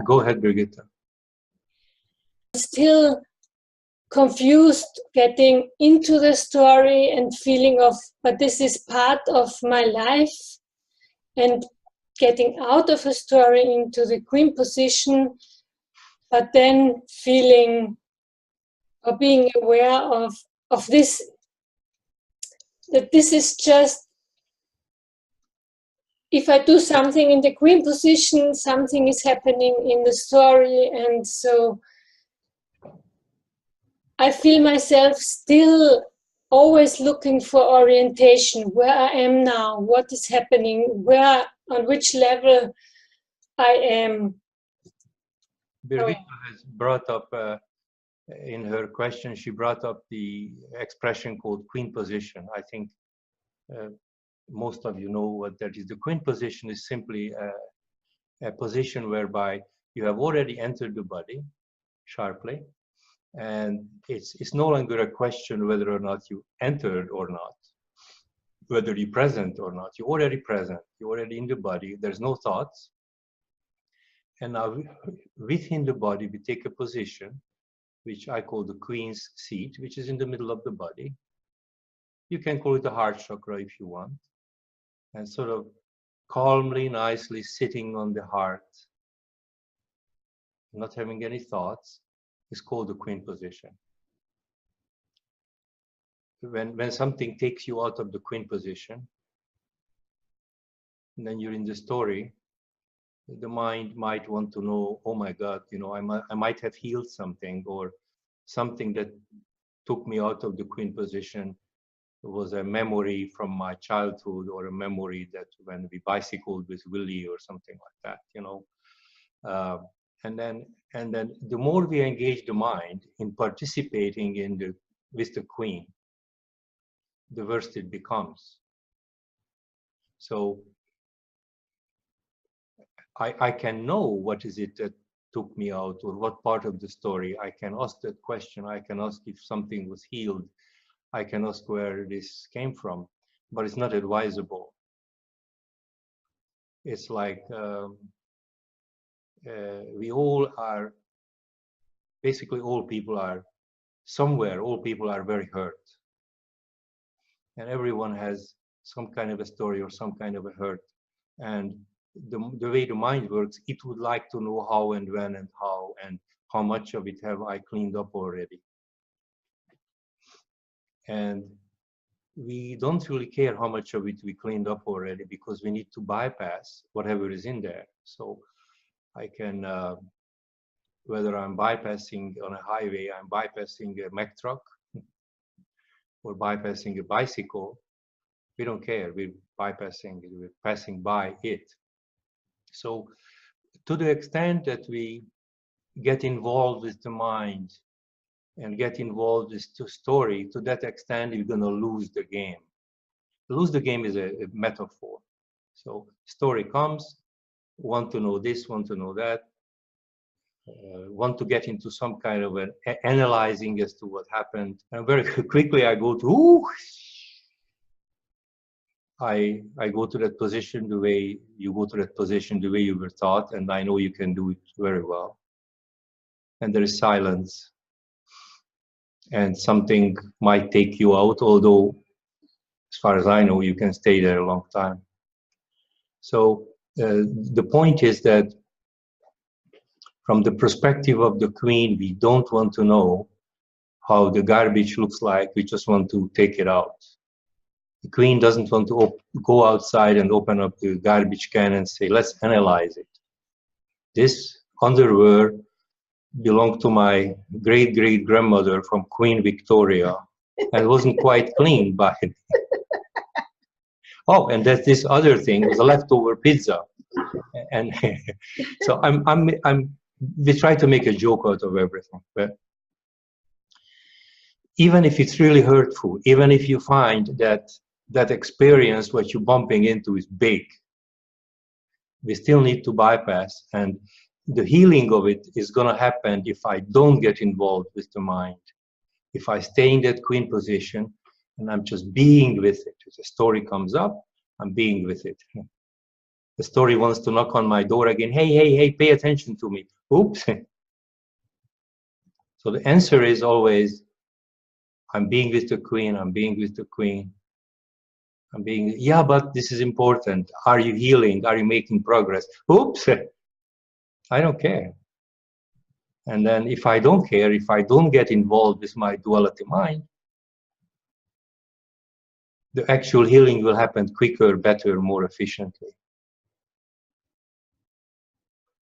Go ahead, Brigitte. Still confused getting into the story and feeling of, but this is part of my life, and getting out of a story into the queen position, but then feeling or being aware of this, that this is just, if I do something in the queen position, something is happening in the story, and so I feel myself still always looking for orientation, where I am now, what is happening, where, on which level I am. Birgitta has brought up, in her question, she brought up the expression called queen position. I think most of you know what that is. The queen position is simply a position whereby you have already entered the body sharply, and it's no longer a question whether or not you entered or not, whether you're present or not. You're already present, you're already in the body, there's no thoughts. And now within the body, we take a position, which I call the queen's seat, which is in the middle of the body. You can call it the heart chakra if you want. And sort of calmly, nicely sitting on the heart, not having any thoughts, is called the queen position. When something takes you out of the queen position, and then you're in the story, the mind might want to know, oh my God, you know, I might have healed something, or something that took me out of the queen position was a memory from my childhood, or a memory that when we bicycled with Willie or something like that, you know. And then the more we engage the mind in participating in with the queen, the worse it becomes. So I can know what is it that took me out, or what part of the story. I can ask that question. I can ask if something was healed. I can ask where this came from, but it's not advisable. It's like we all are, basically all people are somewhere, all people are very hurt. And everyone has some kind of a story or some kind of a hurt. And the way the mind works, it would like to know how and when and how much of it have I cleaned up already. And we don't really care how much of it we cleaned up already, because we need to bypass whatever is in there. So I can, whether I'm bypassing on a highway, I'm bypassing a Mack truck, or bypassing a bicycle, we don't care. We're bypassing it, we're passing by it. So to the extent that we get involved with the mind and get involved with the story, to that extent, you're going to lose the game. Lose the game is a metaphor. So story comes, want to know this, want to know that, want to get into some kind of an analyzing as to what happened. And very quickly I go to, ooh, I go to that position the way you go to that position, the way you were taught, and I know you can do it very well. And there is silence. And something might take you out, although, as far as I know, you can stay there a long time. So the point is that from the perspective of the queen, we don't want to know how the garbage looks like. We just want to take it out. The queen doesn't want to go outside and open up the garbage can and say, let's analyze it. This underwear belonged to my great-great-grandmother from Queen Victoria and wasn't quite clean by me. Oh, and that this other thing was a leftover pizza. And so we try to make a joke out of everything. But even if it's really hurtful, even if you find that that experience, what you're bumping into, is big, we still need to bypass. And the healing of it is going to happen if I don't get involved with the mind. If I stay in that queen position and I'm just being with it. If a story comes up, I'm being with it. The story wants to knock on my door again. Hey, hey, hey, pay attention to me. Oops. So the answer is always, I'm being with the Queen, I'm being with the Queen. I'm being, yeah, but this is important. Are you healing? Are you making progress? Oops. I don't care. And then if I don't care, if I don't get involved with my duality mind, the actual healing will happen quicker, better, more efficiently.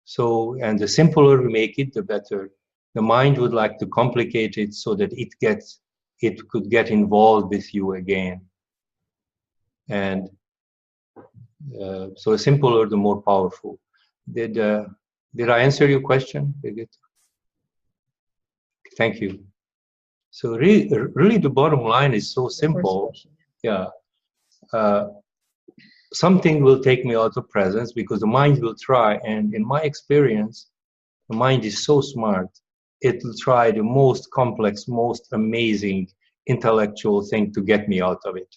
So, and the simpler we make it, the better. The mind would like to complicate it so that it could get involved with you again. And so the simpler, the more powerful. Did I answer your question, Birgit? Thank you. So really the bottom line is so simple. Yeah. Something will take me out of presence because the mind will try. And in my experience, the mind is so smart. It will try the most complex, most amazing intellectual thing to get me out of it.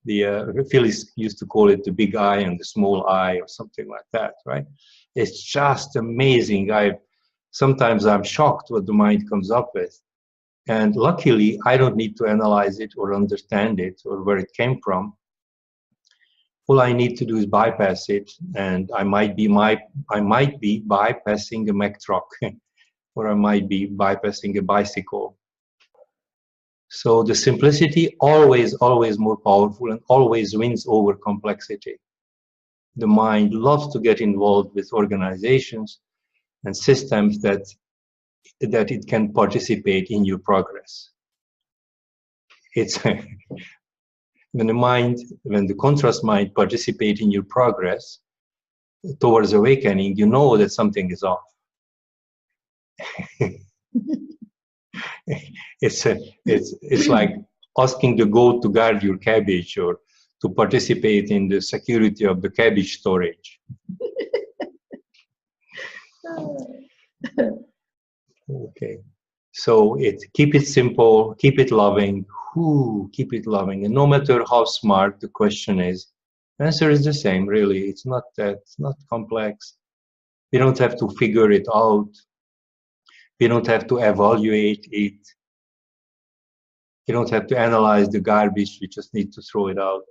The Phyllis used to call it the big eye and the small eye or something like that, right? It's just amazing. Sometimes I'm shocked what the mind comes up with. And luckily, I don't need to analyze it or understand it or where it came from. All I need to do is bypass it, and I might be bypassing a Mack truck, or I might be bypassing a bicycle. So the simplicity always more powerful and always wins over complexity. The mind loves to get involved with organizations and systems that it can participate in your progress. It's when the contrast mind participates in your progress towards awakening, you know that something is off. It's like asking the goat to guard your cabbage or to participate in the security of the cabbage storage. Okay, so keep it simple, keep it loving. Keep it loving, and no matter how smart the question is, the answer is the same. Really, it's not complex. We don't have to figure it out. We don't have to evaluate it. You don't have to analyze the garbage. We just need to throw it out.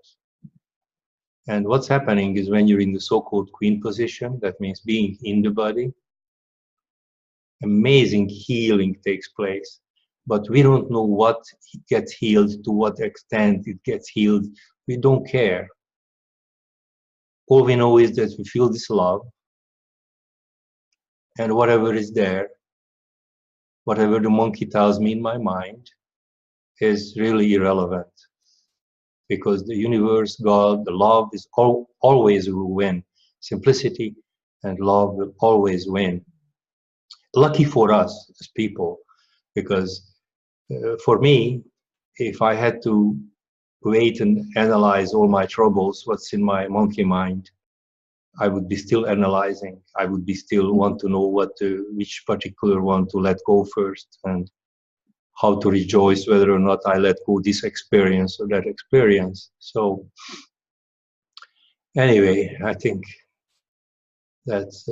And what's happening is when you're in the so-called queen position, that means being in the body, amazing healing takes place. But we don't know what gets healed, to what extent it gets healed. We don't care. All we know is that we feel this love, and whatever is there, whatever the monkey tells me in my mind, is really irrelevant. Because the universe, God, the love is always will win. Simplicity and love will always win. Lucky for us as people, because for me, if I had to wait and analyze all my troubles, what's in my monkey mind, I would be still analyzing. I would be still want to know which particular one to let go first, and how to rejoice whether or not I let go this experience or that experience. So anyway, I think that's